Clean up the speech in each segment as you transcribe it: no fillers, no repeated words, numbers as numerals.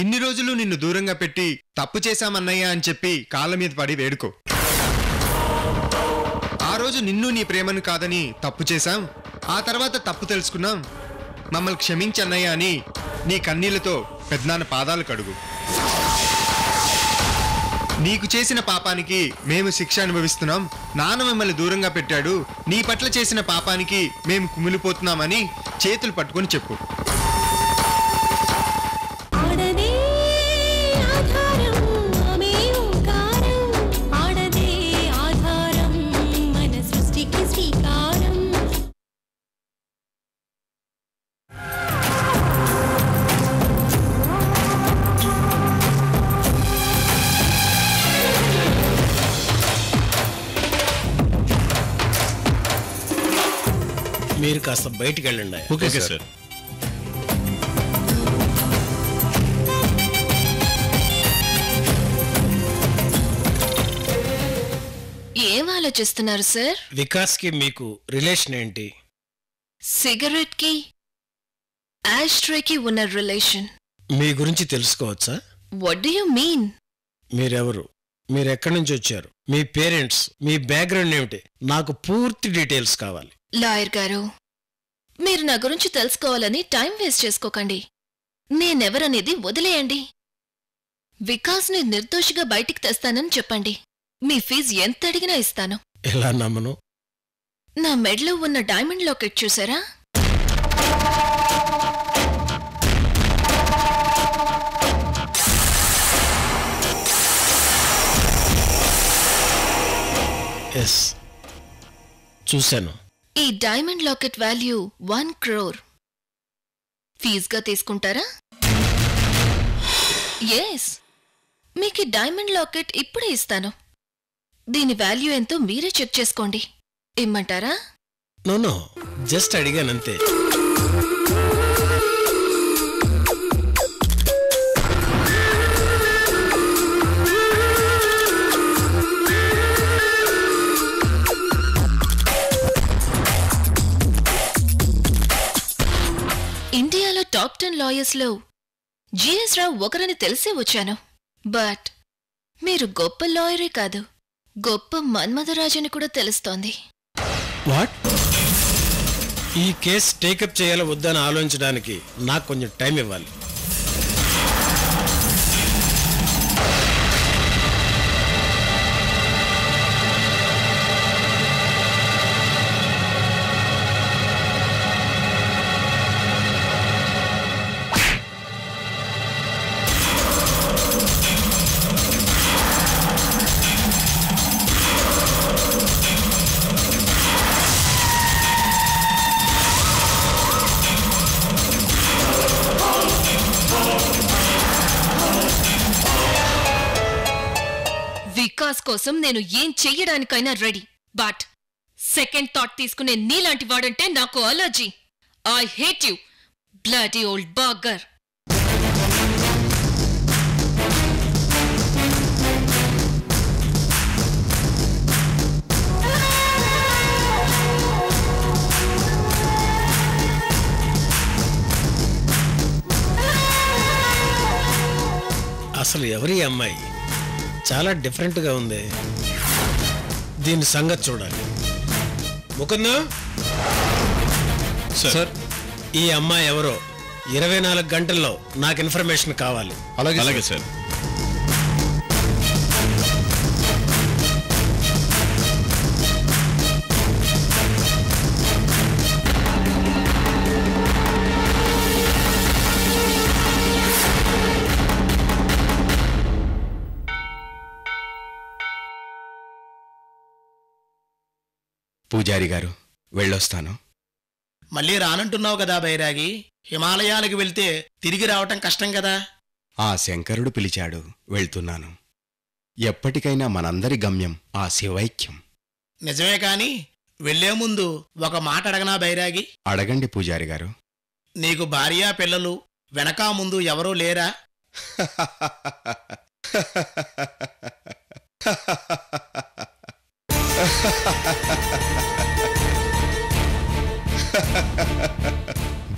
ఇన్ని రోజులు నిన్ను దూరంగా పెట్టి తప్పు చేశామన్నయ్య అని చెప్పి కాళ్ళ మీద పడి వేడుకో. ఆ రోజు నిన్ను నీ ప్రేమను కాదని తప్పు చేశాం, ఆ తర్వాత తప్పు తెలుసుకున్నాం, మమ్మల్ని క్షమించన్నయ్య అని నీ కన్నీళ్లతో పెద్దనాన్న పాదాలు కడుగు. నీకు చేసిన పాపానికి మేము శిక్ష అనుభవిస్తున్నాం, నాన్న మిమ్మల్ని దూరంగా పెట్టాడు, నీ పట్ల చేసిన పాపానికి మేము కుమిలిపోతున్నామని చేతులు పట్టుకొని చెప్పు. మీరు కాస్త బయటికి వెళ్ళండి. Okay sir. ఏం ఆలోచిస్తున్నారు సార్? వికాస్ కి మీకు రిలేషన్ ఏంటి? సిగరెట్ కి యాష్ట్రేకి ఉన్న రిలేషన్. మీ గురించి తెలుసుకోవచ్చా? What do you mean? మీరెవరు, మీరెక్కడి నుంచి వచ్చారు, మీ పేరెంట్స్, మీ బ్యాక్గ్రౌండ్ ఏమిటి, నాకు పూర్తి డీటెయిల్స్ కావాలి. లాయర్ గారు, మీరు నా గురించి తెలుసుకోవాలని టైం వేస్ట్ చేసుకోకండి. నేనెవరనేది వదిలేయండి. వికాస్ని నిర్దోషిగా బయటికి తెస్తానని చెప్పండి. మీ ఫీజు ఎంత అడిగినా ఇస్తాను. ఎలా నమ్మను? నా మెడలో ఉన్న డైమండ్ లాకెట్ చూసారా? ఎస్, చూశాను. ఈ డైమండ్ లాకెట్ వాల్యూ 1 crore. ఫీజుగా తీసుకుంటారా? ఎస్, మీకు డైమండ్ లాకెట్ ఇప్పుడే ఇస్తాను. దీని వాల్యూ ఎంతో మీరే చెక్ చేసుకోండి. ఇమ్మంటారా? నో, జస్ట్ అడిగానంతే. ఇండియాలో టాప్ 10 లాయర్స్లో జిఎస్ రావు ఒకరని తెలిసే వచ్చాను. బట్ మీరు గొప్ప లాయరే కాదు, గొప్ప మన్మథరాజని కూడా తెలుస్తోంది. వాట్? ఈ కేసు టేకప్ చేయాలో వద్దని ఆలోచించడానికి నాకు కొంచెం టైం ఇవ్వాలి. వికాస్ కోసం నేను ఏం చెయ్యడానికైనా రెడీ. బట్ సెకండ్ థాట్ తీసుకునే నీలాంటి వాడంటే నాకు allergy. I hate you, bloody old burger. అసలు ఎవరి అమ్మాయి? చాలా డిఫరెంట్గా ఉంది. దీని సంగతి చూడాలి. ముకుందం సార్, ఈ అమ్మాయి ఎవరో 24 గంటల్లో నాకు ఇన్ఫర్మేషన్ కావాలి. అలాగే సార్. పూజారి గారు, వెళ్ళొస్తాను. మళ్ళీ రానంటున్నావు కదా బైరాగి. హిమాలయాలకు వెళ్తే తిరిగి రావటం కష్టం కదా. ఆ శంకరుడు పిలిచాడు, వెళ్తున్నాను. ఎప్పటికైనా మనందరి గమ్యం ఆ శివైక్యం. నిజమే కాని వెళ్లే ముందు ఒక మాట అడగనా బైరాగి? అడగండి పూజారి గారు. నీకు భార్యా పిల్లలు వెనకా ముందు ఎవరూ లేరా?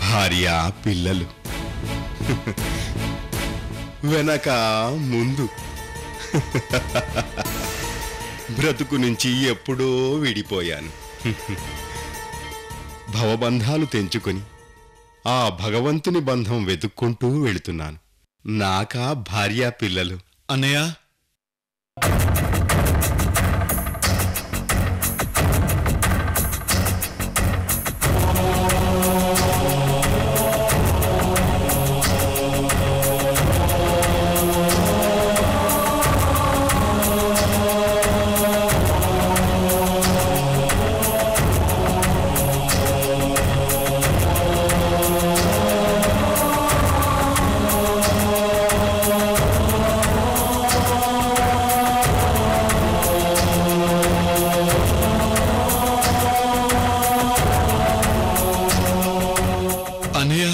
భార్య పిల్లలు వెనక ముందు. బ్రతుకు నుంచి ఎప్పుడో విడిపోయాను. భవబంధాలు తెంచుకొని ఆ భగవంతుని బంధం వెతుక్కుంటూ వెళుతున్నాను. నాకా భార్యా పిల్లలు. అన్నయ్య, అన్నయ్య,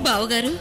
బావగారు,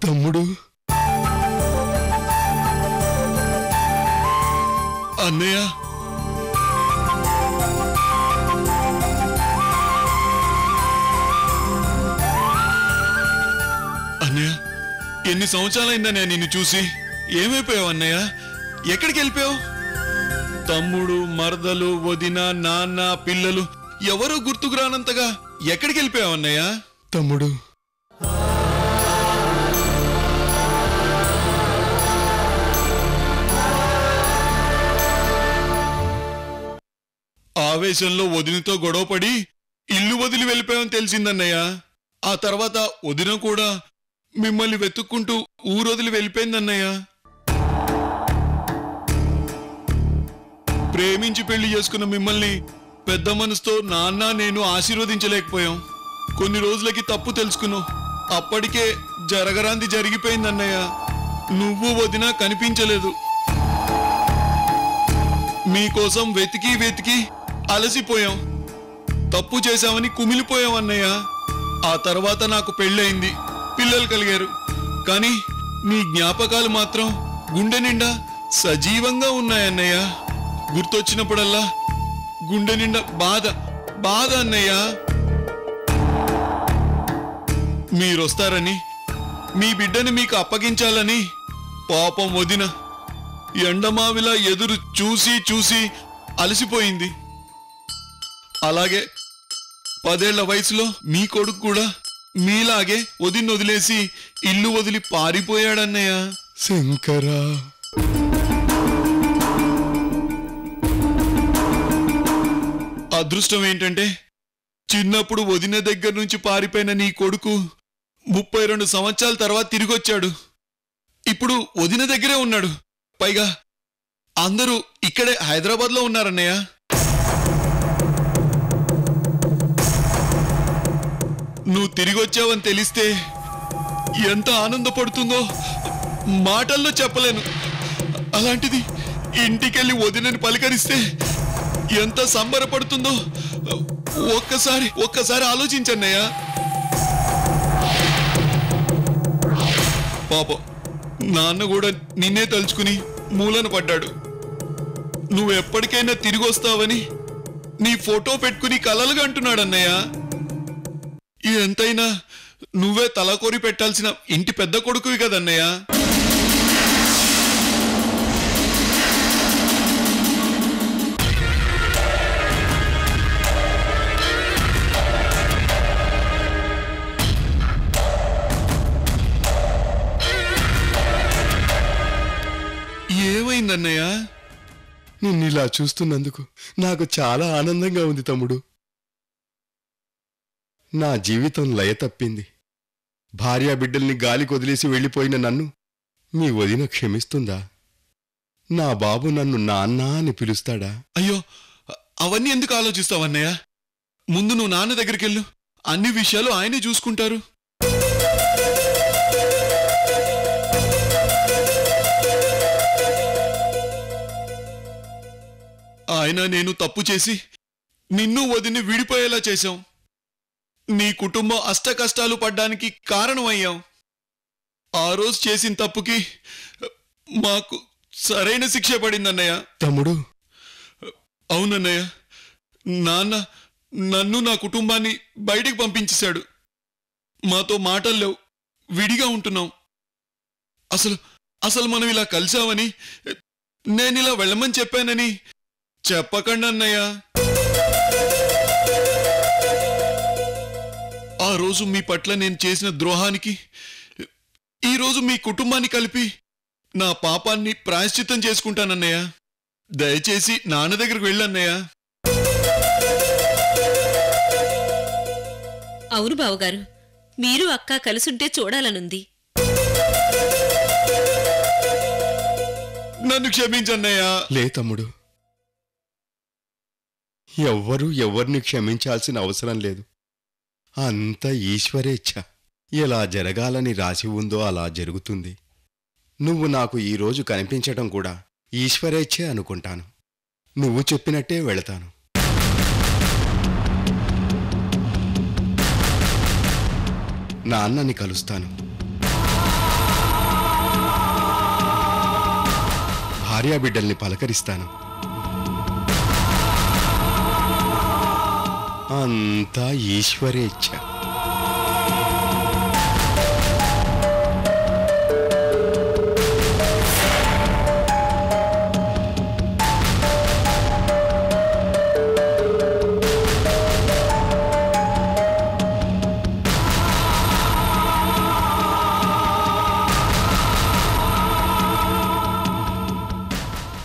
తమ్ముడు, అన్నయ్య, అన్నయ్య, ఎన్ని సంవత్సరాలైందన్నయ్య నిన్ను చూసి? ఏమైపోయావు అన్నయ్య? ఎక్కడికి వెళ్ళిపోయావు? తమ్ముడు, మరదలు, వదిన, నాన్న, పిల్లలు ఎవరూ గుర్తుకు రానంతగా ఎక్కడికి వెళ్ళిపోయావు అన్నయ్య? తమ్ముడు, ఆవేశంలో వదినతో గొడవపడి ఇల్లు వదిలి వెళ్ళిపోయామని తెలిసిందన్నయ్య. ఆ తర్వాత వదిన కూడా మిమ్మల్ని వెతుక్కుంటూ ఊరొదిలి వెళ్ళిపోయిందన్నయ్య. ప్రేమించి పెళ్లి చేసుకున్న మిమ్మల్ని పెద్ద మనసుతో నాన్న నేను ఆశీర్వదించలేకపోయాం. కొన్ని రోజులకి తప్పు తెలుసుకున్నావు. అప్పటికే జరగరాంది జరిగిపోయిందన్నయ్య. నువ్వు వదిన కనిపించలేదు. మీకోసం వెతికి వెతికి అలసిపోయాం. తప్పు చేశామని కుమిలిపోయాం అన్నయ్య. ఆ తర్వాత నాకు పెళ్ళయింది, పిల్లలు కలిగారు. కానీ నీ జ్ఞాపకాలు మాత్రం గుండె నిండా సజీవంగా ఉన్నాయన్నయ్య. గుర్తొచ్చినప్పుడల్లా గుండె నిండా బాధ బాధ అన్నయ్య. మీరొస్తారని, మీ బిడ్డని మీకు అప్పగించాలని పాపం వదిన ఎండమావిలా ఎదురు చూసి చూసి అలసిపోయింది. అలాగే 10 ఏళ్ల వయసులో మీ కొడుకు కూడా మీలాగే వదిలేసి ఇల్లు వదిలి పారిపోయాడన్నయ్య. శంకరా, అదృష్టం ఏంటంటే చిన్నప్పుడు వదిన దగ్గర నుంచి పారిపోయిన నీ కొడుకు 32 సంవత్సరాల తర్వాత తిరిగొచ్చాడు. ఇప్పుడు వదిన దగ్గరే ఉన్నాడు. పైగా అందరూ ఇక్కడే హైదరాబాద్లో ఉన్నారన్నయ్య. నువ్వు తిరిగొచ్చావని తెలిస్తే ఎంత ఆనందపడుతుందో మాటల్లో చెప్పలేను. అలాంటిది ఇంటికెళ్ళి వదినని పలకరిస్తే ఎంత సంబరపడుతుందో ఒక్కసారి ఆలోచించన్నయ్య. పాపం నాన్న కూడా నిన్నే తలుచుకుని మూలన పడ్డాడు. నువ్వు ఎప్పటికైనా తిరిగి వస్తావని నీ ఫోటో పెట్టుకుని కలలుగా అంటున్నాడన్నయ్య. ఎంతైనా నువ్వే తలకొరి పెట్టాల్సిన ఇంటి పెద్ద కొడుకువి కదన్నయ్య. ఏమైందన్నయ్య? నిన్నిలా చూస్తున్నందుకు నాకు చాలా ఆనందంగా ఉంది తమ్ముడు. నా జీవితం లయ తప్పింది. భార్యా బిడ్డల్ని గాలి కొదిలేసి వెళ్ళిపోయిన నన్ను మీ వదిన క్షమిస్తుందా? నా బాబు నన్ను నాన్న అని పిలుస్తాడా? అయ్యో, అవన్నీ ఎందుకు ఆలోచిస్తావన్నయ్య? ముందు నువ్వు నాన్న దగ్గరికెళ్ళు, అన్ని విషయాలు ఆయనే చూసుకుంటారు. ఆయన నేను తప్పు చేసి నిన్ను వదిని విడిపోయేలా చేశాం. నీ కుటుంబం అష్ట కష్టాలు పడ్డానికి కారణమయ్యాం. ఆ రోజు చేసిన తప్పుకి మాకు సరైన శిక్ష పడిందన్నయ్య. తమ్ముడు, అవునన్నయ్య, నాన్న నన్ను నా కుటుంబాన్ని బయటికి పంపించేశాడు. మాతో మాటలు లేవు, విడిగా ఉంటున్నాం. అసలు మనం ఇలా కలిసామని, నేనిలా వెళ్ళమని చెప్పానని చెప్పకండి అన్నయ్య. ఆ రోజు మీ పట్ల నేను చేసిన ద్రోహానికి ఈరోజు మీ కుటుంబాన్ని కలిపి నా పాపాన్ని ప్రాయశ్చిత్తం చేసుకుంటానన్నయ్య. దయచేసి నాన్న దగ్గరికి వెళ్ళన్నయ్య. అవును బావగారు, మీరు అక్క కలుసుంటే చూడాలనుంది. నన్ను క్షమించన్నయ్యా. లే తమ్ముడు, ఎవ్వరూ ఎవరిని క్షమించాల్సిన అవసరం లేదు. అంత ఈశ్వరేచ్ఛ. ఎలా జరగాలని రాసి ఉందో అలా జరుగుతుంది. నువ్వు నాకు ఈరోజు కనిపించటం కూడా ఈశ్వరేచ్ఛే అనుకుంటాను. నువ్వు చెప్పినట్టే వెళతాను. నాన్నని కలుస్తాను. భార్యాబిడ్డల్ని పలకరిస్తాను. అంతా ఈశ్వరేచ్ఛ.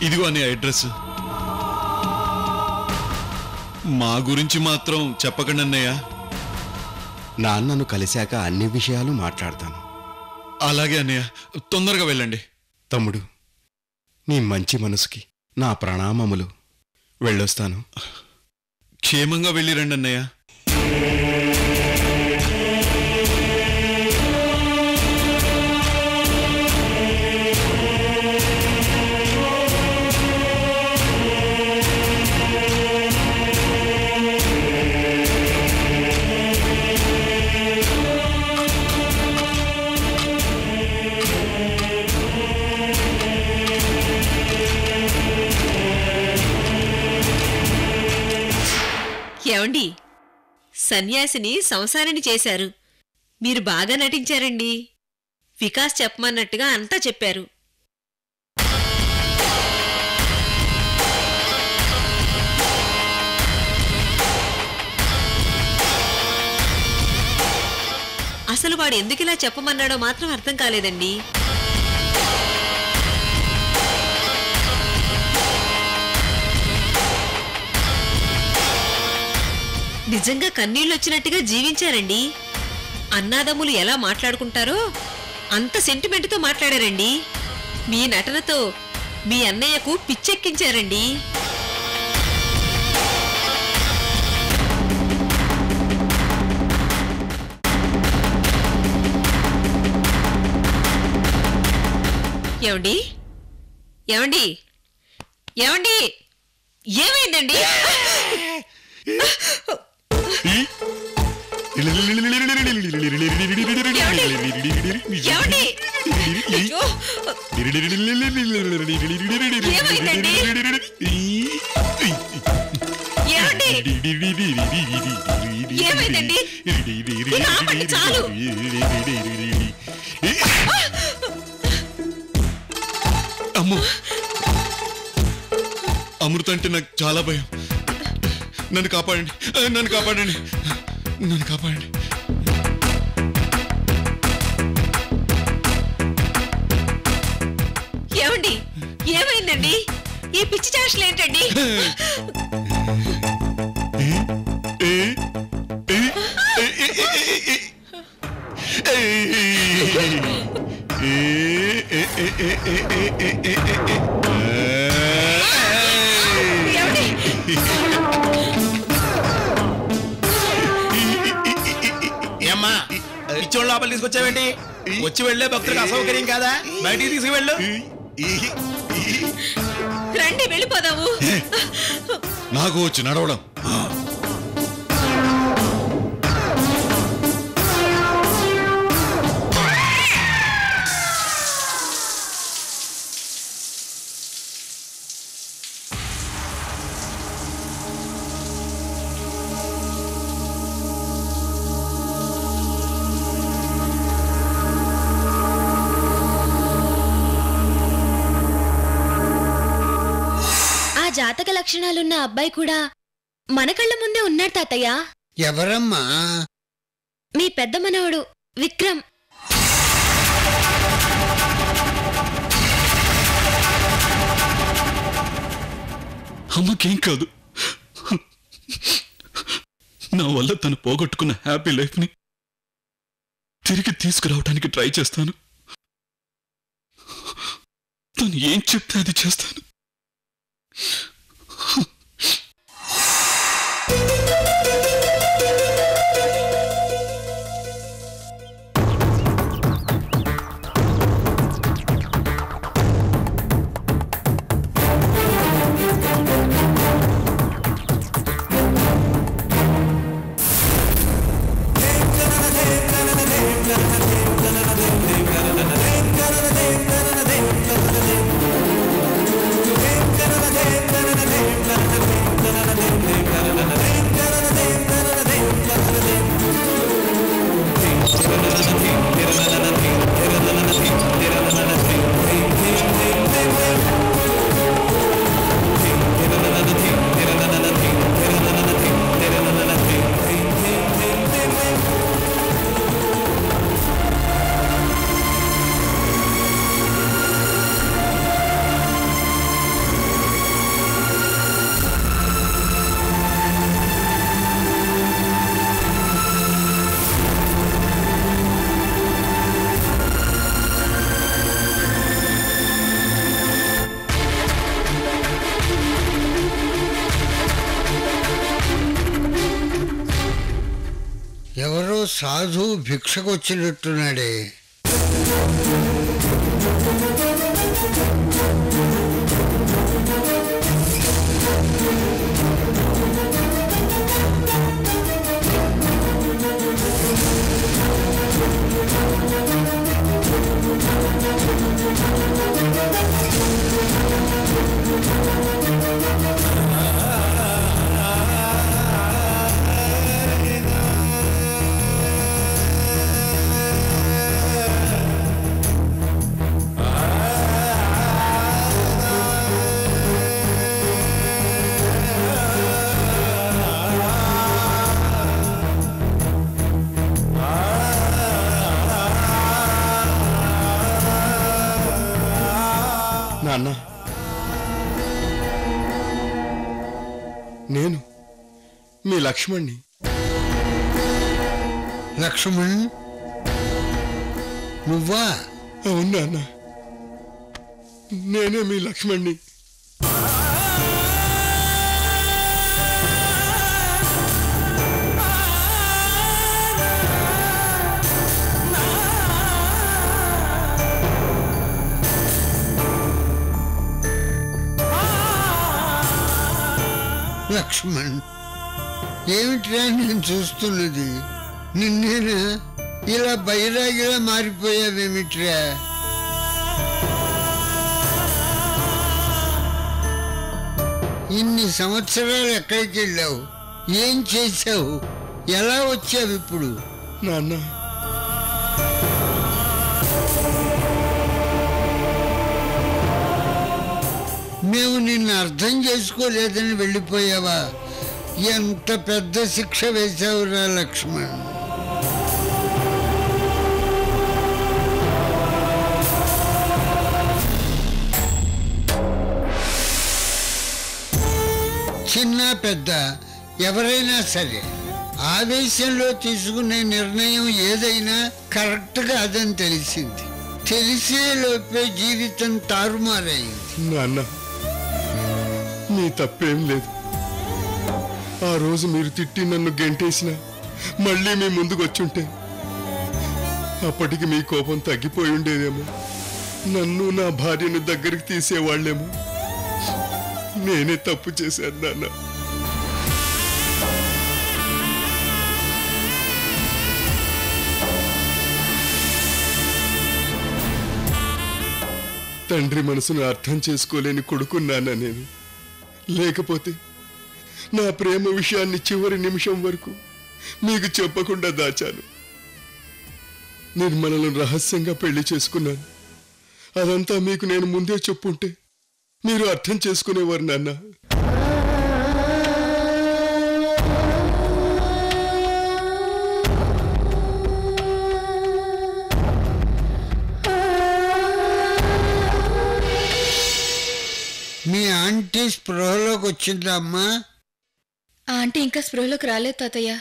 ఇదిగో అనే అడ్రస్. మా గురించి మాత్రం చెప్పకండి అన్నయ్య. నాన్నను కలిశాక అన్ని విషయాలు మాట్లాడతాను. అలాగే అన్నయ్య, తొందరగా వెళ్ళండి. తమ్ముడు, నీ మంచి మనసుకి నా ప్రణామములు. వెళ్ళొస్తాను. క్షేమంగా వెళ్ళిరండి అన్నయ్య. ఏమండి, సన్యాసిని సంసారిని చేశారు. మీరు బాగా నటించారండి. వికాస్ చెప్పమన్నట్టుగా అంతా చెప్పారు. అసలు వాడు ఎందుకిలా చెప్పమన్నాడో మాత్రం అర్థం కాలేదండి. నిజంగా కన్నీళ్ళొచ్చినట్టుగా జీవించారండి. అన్నాదమ్ములు ఎలా మాట్లాడుకుంటారో అంత సెంటిమెంటుతో మాట్లాడారండి. మీ నటనతో మీ అన్నయ్యకు పిచ్చెక్కించారండి. ఏమండి, ఏమండి, ఏమండి, ఏమైందండి? అమ్మో, అమృత అంటే నాకు చాలా భయం. నన్ను కాపాడండి, నన్ను కాపాడండి, నన్ను కాపాడండి. ఏమండి, ఏమైందండి? ఈ పిచ్చి చేష్టలు ఏంటండి? ఏమ్మా ఇచ్చోళ్ళ లోపల తీసుకొచ్చావేంటి? వచ్చి వెళ్లే భక్తులకు అసౌకర్యం కాదా? బయటికి తీసుకువెళ్ళు. రండి వెళ్ళిపోదాము. నాకు వచ్చి నడవడం. జాతక లక్షణాలున్న అబ్బాయి కూడా మన కళ్ళ ముందే ఉన్నాడు తాతయ్య. ఎవరమ్మా? మీ పెద్ద మనవడు విక్రమ్. అమ్మకేం కాదు. నా వల్ల తను పోగొట్టుకున్న హ్యాపీ లైఫ్ని తిరిగి తీసుకురావడానికి ట్రై చేస్తాను. తను ఏం చెప్తే అది చేస్తాను. ఎవరో సాధు భిక్షకొచ్చినట్టున్నాడే. నాన్న, నేను మీ లక్ష్మణ్ణి. లక్ష్మణ్ నువ్వా? అవును నాన్న, నేనే మీ లక్ష్మణ్ణి. లక్ష్మణ్, ఏమిట్రా నేను చూస్తున్నది? నిన్నేనా? ఇలా బైరాగిలా మారిపోయావేమిట్రా? ఇన్ని సంవత్సరాలు ఎక్కడికి వెళ్ళావు? ఏం చేశావు? ఎలా వచ్చావు ఇప్పుడు? నాన్న, మేము నిన్ను అర్థం చేసుకోలేదని వెళ్ళిపోయావా? ఎంత పెద్ద శిక్ష వేశావురా లక్ష్మణ్. చిన్న పెద్ద ఎవరైనా సరే ఆవేశంలో తీసుకునే నిర్ణయం ఏదైనా కరెక్ట్ కాదని తెలిసింది. తెలిసేలోపే జీవితం తారుమారైంది. నాన్న, నీ తప్పేం లేదు. ఆ రోజు మీరు తిట్టి నన్ను గెంటేసిన మళ్ళీ మీ ముందుకు వచ్చుంటే అప్పటికి మీ కోపం తగ్గిపోయి ఉండేదేమో, నన్ను నా భార్యను దగ్గరికి తీసేవాళ్ళేమో. నేనే తప్పు చేశాను నాన్న. తండ్రి మనసును అర్థం చేసుకోలేని కొడుకున్నానా నేను? లేకపోతే నా ప్రేమ విషయాన్ని చివరి నిమిషం వరకు మీకు చెప్పకుండా దాచాను. నిర్మలను రహస్యంగా పెళ్లి చేసుకున్నాను. అదంతా మీకు నేను ముందే చెప్పుంటే మీరు అర్థం చేసుకునేవారు నాన్న. మీ ఆంటీ స్పృహలోకి వచ్చిందా అమ్మా? ఆంటీ ఇంకా స్పృహలోకి రాలేదు తాతయ్య.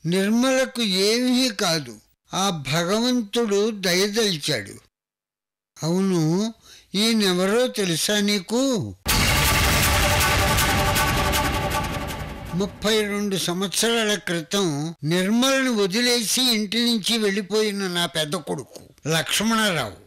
నిర్మలకు ఏమీ కాదు, ఆ భగవంతుడు దయదలిచాడు. అవును, ఈయనెవరో తెలుసా నీకు? 32 సంవత్సరాల క్రితం నిర్మలను వదిలేసి ఇంటి నుంచి వెళ్ళిపోయిన నా పెద్ద కొడుకు లక్ష్మణరావు.